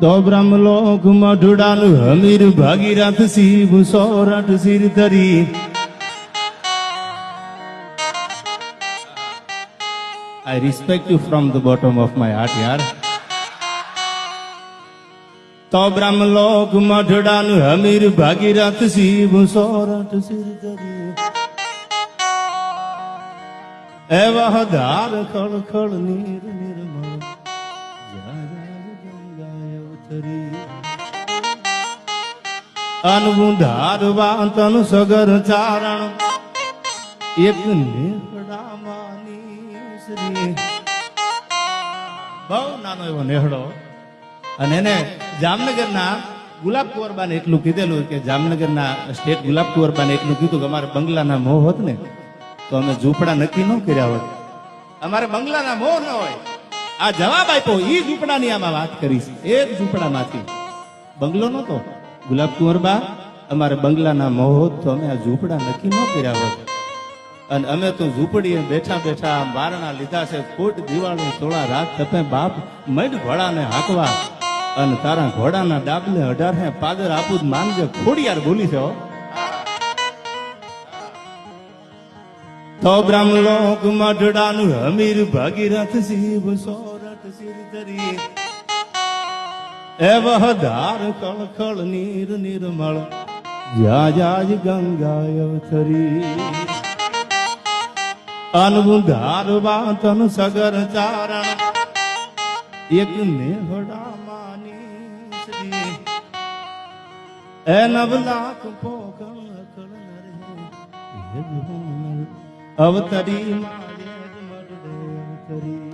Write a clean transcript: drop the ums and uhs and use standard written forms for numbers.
તો બ્રહ્મલોક મઢડાનું હમીર ભાગીરથ શિવ સોરઠ સિર ધરી I respect you from the bottom of my heart, yaar. તો Brahmlok મઢડાનું Hamir Bhagirath Shiv Sorath sir ધરી એવા ધાર ખળ ખળ નીર નિર્મળ અનબુંધારવા તન સગર ચારણ એક નેહડામાંની શ્રી બહુ નાનો એવો નેહડો અને એને જામનગરના ગુલાબ કુંવરબાને એટલું કીધેલું કે જામનગરના સ્ટેટ ગુલાબ કુંવરબાને એટલું કીધું કે અમારે બંગલાના મોહ હોત ને તો અમે ઝૂંપડા નક્કી ન કર્યા હોત અમારે બંગલાના મોહ ન હોય આ જવાબ આપ્યો ઈ ઝૂંપડાની આમાં વાત કરીશ એક ઝૂંપડામાંથી બંગલો નતો ગુલાબ કુંવરબા અમારે બંગલાના મોહ હોત તો અમે આ ઝૂંપડા નક્કી ન કર્યા હોત અને અમે તો ઝૂંપડીએ બેઠા બેઠા બારણા લીધા છે કોટ દિવાળું થોડા રાત તપે બાપ મઢ ઘોડાને હાંકવા અને તારા ઘોડાના ડાબલે 18 પાદર આપું માનજે ખોડિયાર બોલી છે તો બ્રહ્મલોક મઢડાનું હમીર ભાગીરથ શિવ સોરઠ સિર ધરી એવહ ધાર ખળ ખળ નીર નિર્મળ જ્યાં જાજ ગંગા અવતરી અનબુંધારવા તન સગર ચારણ એક નેહડામાંની શ્રી એ નવલાખ પોકળ અકળ નરે અવતરી મારે મરડે અવતરી